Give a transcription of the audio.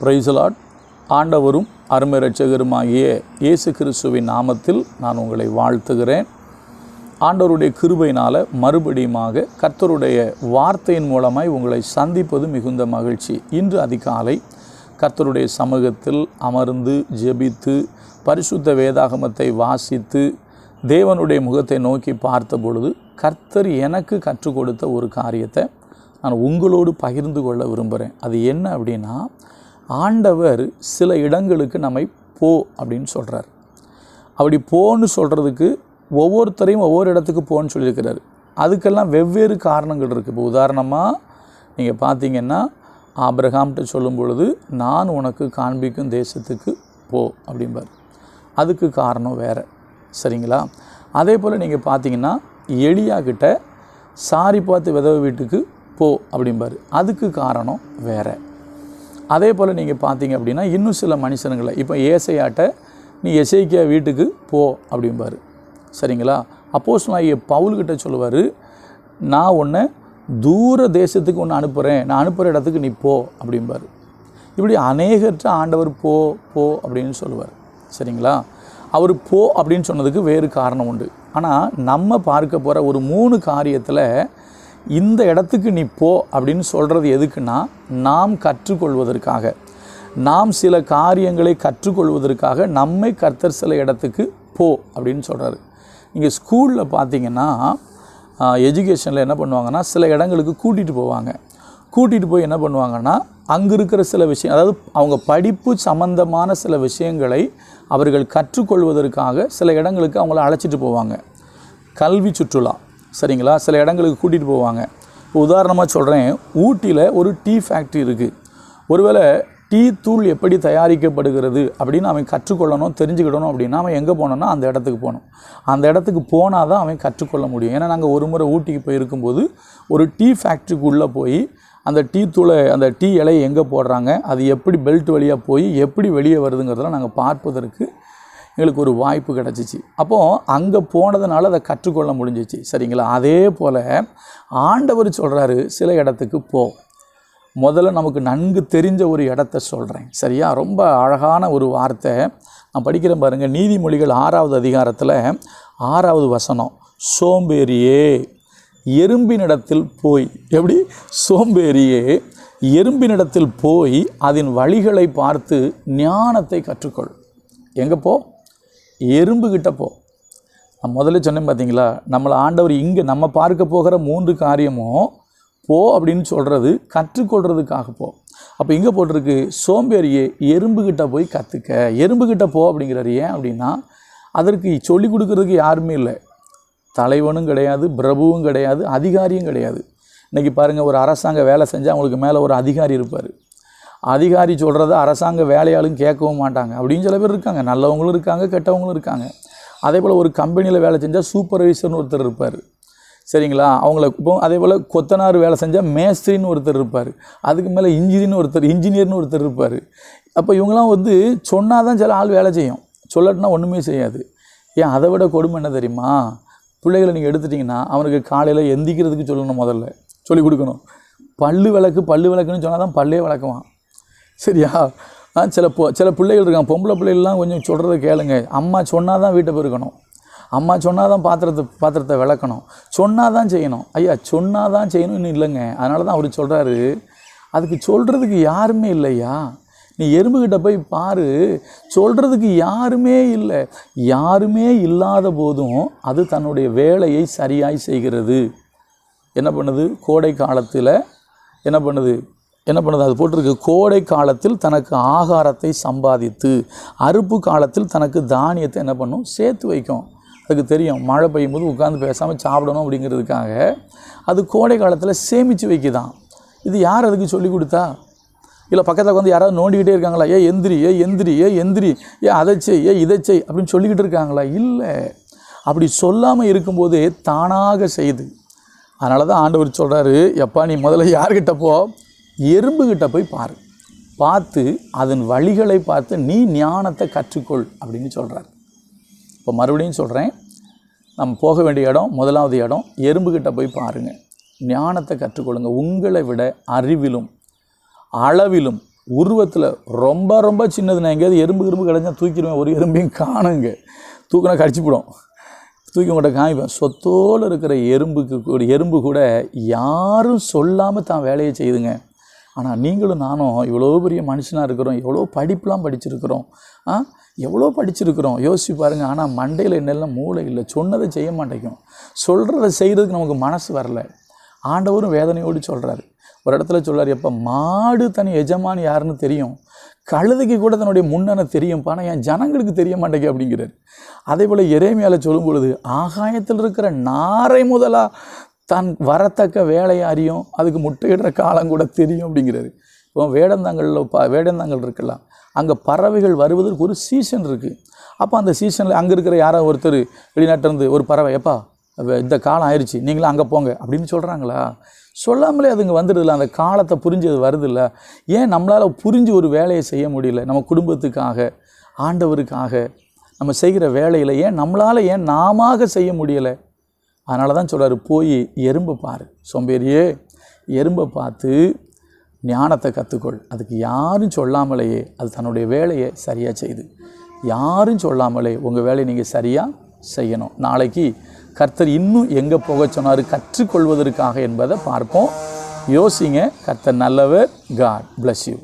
Praise the Lord. ஆண்டவரும் அருமை இரட்சகருமாகிய இயேசு கிறிஸ்துவின் நாமத்தில் நான் உங்களை வாழ்த்துகிறேன். ஆண்டவருடைய கிருபையினால் மறுபடியுமாக கர்த்தருடைய வார்த்தையின் மூலமாய் உங்களை சந்திப்பது மிகுந்த மகிழ்ச்சி. இன்று அதிகாலை கர்த்தருடைய சமூகத்தில் அமர்ந்து ஜெபித்து பரிசுத்த வேதாகமத்தை வாசித்து தேவனுடைய முகத்தை நோக்கி பார்த்த பொழுது கர்த்தர் எனக்கு கற்றுக் கொடுத்த ஒரு காரியத்தை நான் உங்களோடு பகிர்ந்து கொள்ள விரும்புகிறேன். அது என்ன அப்படின்னா, ஆண்டவர் சில இடங்களுக்கு நம்மை போ அப்படின்னு சொல்கிறார். அப்படி போன்னு சொல்கிறதுக்கு ஒவ்வொருத்தரையும் ஒவ்வொரு இடத்துக்கு போன்னு சொல்லியிருக்கிறார். அதுக்கெல்லாம் வெவ்வேறு காரணங்கள் இருக்குது. இப்போ உதாரணமாக நீங்கள் பார்த்தீங்கன்னா, ஆபிரகாம்கிட்ட சொல்லும் பொழுது நான் உனக்கு காண்பிக்கும் தேசத்துக்கு போ அப்படிம்பார். அதுக்கு காரணம் வேறு, சரிங்களா? அதே போல் நீங்கள் பார்த்தீங்கன்னா, எலியா கிட்ட சாரி பார்த்து விதவை வீட்டுக்கு போ அப்படிம்பார். அதுக்கு காரணம் வேறு. அதே போல் நீங்கள் பார்த்தீங்க அப்படின்னா, இன்னும் சில மனுஷனுங்களை இப்போ ஏசையாட்ட நீ எசேக்கியா வீட்டுக்கு போ அப்படிம்பார், சரிங்களா? அப்போஸ்தலனாகிய பவுல்கிட்ட சொல்லுவார், நான் உன்னை தூர தேசத்துக்கு ஒன்று அனுப்புகிறேன், நான் அனுப்புகிற இடத்துக்கு நீ போ அப்படிம்பார். இப்படி அநேகற்ற ஆண்டவர் போ போ அப்படின்னு சொல்லுவார், சரிங்களா? அவர் போ அப்படின்னு சொன்னதுக்கு வேறு காரணம் உண்டு. ஆனால் நம்ம பார்க்க போகிற ஒரு 3 காரியத்தில் இந்த இடத்துக்கு நீ போ அப்படின்னு சொல்கிறது எதுக்குன்னா, நாம் கற்றுக்கொள்வதற்காக, நாம் சில காரியங்களை கற்றுக்கொள்வதற்காக நம்மை கர்த்தர் சில இடத்துக்கு போ அப்படின்னு சொல்கிறாரு. நீங்கள் ஸ்கூலில் பார்த்தீங்கன்னா, எஜுகேஷனில் என்ன பண்ணுவாங்கன்னா, சில இடங்களுக்கு கூட்டிகிட்டு போவாங்க. கூட்டிகிட்டு போய் என்ன பண்ணுவாங்கன்னா, அங்கே இருக்கிற சில விஷயம், அதாவது அவங்க படிப்பு சம்பந்தமான சில விஷயங்களை அவர்கள் கற்றுக்கொள்வதற்காக சில இடங்களுக்கு அவங்கள அழைச்சிட்டு போவாங்க. கல்வி சுற்றுலா, சரிங்களா? சில இடங்களுக்கு கூட்டிகிட்டு போவாங்க. இப்போ உதாரணமாக சொல்கிறேன், ஊட்டியில் ஒரு டீ ஃபேக்ட்ரி இருக்குது. ஒருவேளை டீ தூள் எப்படி தயாரிக்கப்படுகிறது அப்படின்னு அவன் கற்றுக்கொள்ளணும், தெரிஞ்சுக்கிடணும் அப்படின்னா அவன் எங்கே போனோன்னா அந்த இடத்துக்கு போகணும். அந்த இடத்துக்கு போனால் தான் அவன் கற்றுக்கொள்ள முடியும். ஏன்னா நாங்கள் ஒரு முறை ஊட்டிக்கு போயிருக்கும்போது ஒரு டீ ஃபேக்ட்ரிக்குள்ளே போய் அந்த டீ தூளை, அந்த டீ இலையை எங்கே போடுறாங்க, அது எப்படி பெல்ட் வழியாக போய் எப்படி வெளியே வருதுங்கிறதெல்லாம் நாங்கள் பார்ப்பதற்கு எங்களுக்கு ஒரு வாய்ப்பு கிடச்சிச்சு. அப்போது அங்கே போனதுனால அதை கற்றுக்கொள்ள முடிஞ்சிச்சு, சரிங்களா? அதே போல் ஆண்டவர் சொல்கிறாரு, சில இடத்துக்கு போ. முதல்ல நமக்கு நன்கு தெரிஞ்ச ஒரு இடத்த சொல்கிறேன், சரியா? ரொம்ப அழகான ஒரு வார்த்தை நான் படிக்கிறேன் பாருங்கள். நீதிமொழிகள் 6வது அதிகாரத்தில் 6வது வசனம், சோம்பேறியே எறும்பினிடத்தில் போய். எப்படி? சோம்பேறியே எறும்பினிடத்தில் போய் அதன் வழிகளை பார்த்து ஞானத்தை கற்றுக்கொள். எங்கே போ? எறும்புக்கிட்ட போ. நான் முதல்ல சொன்னேன் பார்த்தீங்களா, நம்மளை ஆண்டவர் இங்கே நம்ம பார்க்க போகிற 3 காரியமும் போ அப்படின்னு சொல்கிறது கற்றுக்கொள்கிறதுக்காக போ. அப்போ இங்கே போட்டிருக்கு, சோம்பேறியே எறும்புக்கிட்ட போய் கற்றுக்க. எறும்புக்கிட்ட போ அப்படிங்கிறாரு. ஏன் அப்படின்னா, அதற்கு சொல்லிக் கொடுக்கறதுக்கு யாருமே இல்லை. தலைவனும் கிடையாது, பிரபுவும் கிடையாது, அதிகாரியும் கிடையாது. இன்றைக்கி பாருங்கள், ஒரு அரசாங்க வேலை செஞ்சால் அவங்களுக்கு மேலே ஒரு அதிகாரி இருப்பார். அதிகாரி சொல்கிறத அரசாங்க வேலையாளும் கேட்கவும் மாட்டாங்க. அப்படின்னு சில பேர் இருக்காங்க. நல்லவங்களும் இருக்காங்க, கெட்டவங்களும் இருக்காங்க. அதே போல் ஒரு கம்பெனியில் வேலை செஞ்சால் சூப்பர்வைசர்னு ஒருத்தர் இருப்பார், சரிங்களா? அவங்கள இப்போ அதே போல் கொத்தனார் வேலை செஞ்சால் மேஸ்திரின்னு ஒருத்தர் இருப்பார். அதுக்கு மேலே இன்ஜினியர்னு ஒருத்தர் இருப்பார். அப்போ இவங்களாம் சொன்னால் தான் சில ஆள் வேலை செய்யும், சொல்லட்டுனா ஒன்றுமே செய்யாது. ஏன் அதை விட கொடுமை என்ன தெரியுமா? பிள்ளைகளை நீங்கள் எடுத்துட்டிங்கன்னா அவனுக்கு காலையில் எந்திக்கிறதுக்கு சொல்லணும், முதல்ல சொல்லிக் கொடுக்கணும். பல்லு விளக்குன்னு சொன்னால் தான் பல்லே விளக்குவான், சரியா? சில பிள்ளைகள் இருக்காங்க, பொம்பளை பிள்ளைகள்லாம் கொஞ்சம் சொல்கிறத கேளுங்க. அம்மா சொன்னால் தான் வீட்டை பெருக்கணும், அம்மா சொன்னால் தான் பாத்திரத்தை விளக்கணும், சொன்னால் தான் செய்யணும். ஐயா, சொன்னால் தான் செய்யணும்னு இல்லைங்க. அதனால தான் அவர் சொல்கிறாரு, அதுக்கு சொல்கிறதுக்கு யாருமே இல்லையா, நீ எறும்புக்கிட்ட போய் பாரு, சொல்கிறதுக்கு யாருமே இல்லை. யாருமே இல்லாத போதும் அது தன்னுடைய வேலையை சரியாய் செய்கிறது. என்ன பண்ணுது? கோடை காலத்தில் என்ன பண்ணுது? அது போட்டிருக்கு, கோடை காலத்தில் தனக்கு ஆகாரத்தை சம்பாதித்து அறுப்பு காலத்தில் தனக்கு தானியத்தை என்ன பண்ணும்? சேர்த்து வைக்கும். அதுக்கு தெரியும், மழை பெய்யும் போது உட்காந்து பேசாமல் சாப்பிடணும் அப்படிங்கிறதுக்காக அது கோடை காலத்தில் சேமித்து வைக்குதான். இது யார் அதுக்கு சொல்லி கொடுத்தா? இல்லை பக்கத்தில் வந்து யாராவது நோண்டிக்கிட்டே இருக்காங்களா? எந்திரி அதை செய், இதை செய் அப்படின்னு சொல்லிக்கிட்டு இருக்காங்களா? இல்லை. அப்படி சொல்லாமல் இருக்கும்போதே தானாக செய்து. அதனால தான் ஆண்டவர் சொல்கிறாரு, எப்பா நீ முதல்ல யார்கிட்ட போ? எறும்புக்கிட்ட போய் பாரு, பார்த்து அதன் வழிகளை பார்த்து நீ ஞானத்தை கற்றுக்கொள் அப்படின்னு சொல்கிறார். இப்போ மறுபடியும் சொல்கிறேன், நம்ம போக வேண்டிய இடம், முதலாவது இடம் எறும்புக்கிட்ட போய் பாருங்கள், ஞானத்தை கற்றுக்கொள்ளுங்க. உங்களை விட அறிவிலும் அளவிலும் உருவத்தில் ரொம்ப ரொம்ப சின்னதுன்னா எங்கேயாவது எறும்பு கிடச்சா தூக்கிடுவேன், ஒரு எறும்பையும் காணுங்க, தூக்கினா கடிச்சுப்பிடும், தூக்கி உங்கள்கிட்ட காமிப்பேன். சொத்தோடு இருக்கிற எறும்பு கூட யாரும் சொல்லாமல் தான் வேலையை செய்யுதுங்க. ஆனால் நீங்களும் நானும் இவ்வளோ பெரிய மனுஷனாக இருக்கிறோம், எவ்வளோ படிப்புலாம் படிச்சிருக்கிறோம், எவ்வளோ படிச்சிருக்கிறோம், யோசிச்சு பாருங்கள். ஆனால் மண்டையில் என்னெல்லாம் மூளை இல்லை, சொன்னதை செய்ய மாட்டேங்கும், சொல்கிறத செய்கிறதுக்கு நமக்கு மனசு வரல. ஆண்டவரும் வேதனையோடு சொல்கிறாரு. ஒரு இடத்துல சொல்கிறார், எப்போ மாடு தனி எஜமான் யாருன்னு தெரியும், கழுதைக்கு கூட தன்னுடைய முன்னனை தெரியும், ஆனால் என் ஜனங்களுக்கு தெரிய மாட்டேங்க அப்படிங்கிறார். அதே போல் எரேமியாவில் சொல்லும் பொழுது, ஆகாயத்தில் இருக்கிற நாரை முதலாக தான் வரத்தக்க வேலையை அறியும், அதுக்கு முட்டையிடுற காலம் கூட தெரியும் அப்படிங்கிறாரு. இப்போ வேடந்தாங்கல் இருக்கலாம், அங்கே பறவைகள் வருவதற்கு ஒரு சீசன் இருக்குது. அப்போ அந்த சீசனில் அங்கே இருக்கிற யாரோ ஒருத்தர் வெளிநாட்டிலேருந்து ஒரு பறவை, எப்பா இந்த காலம் ஆயிடுச்சு நீங்களும் அங்கே போங்க அப்படின்னு சொல்கிறாங்களா? சொல்லாமலே அதுங்க வந்துடுதில்ல, அந்த காலத்தை புரிஞ்சு அது வருதில்ல. ஏன் நம்மளால் புரிஞ்சு ஒரு வேலையை செய்ய முடியல? நம்ம குடும்பத்துக்காக, ஆண்டவருக்காக நம்ம செய்கிற வேலையில் ஏன் நாம செய்ய முடியலை? அதனால தான் சொல்கிறார், போய் எறும்பை பாரு, சோம்பேறியே எறும்பை பார்த்து ஞானத்தை கற்றுக்கொள். அதுக்கு யாரும் சொல்லாமலேயே அது தன்னுடைய வேலையை சரியாக செய்து, யாரும் சொல்லாமலே உங்கள் வேலையை நீங்கள் சரியாக செய்யணும். நாளைக்கு கர்த்தர் இன்னும் எங்கே போக சொன்னார் கற்றுக்கொள்வதற்காக என்பதை பார்ப்போம். யோசிங்க. கர்த்தர் நல்லவர். God bless you.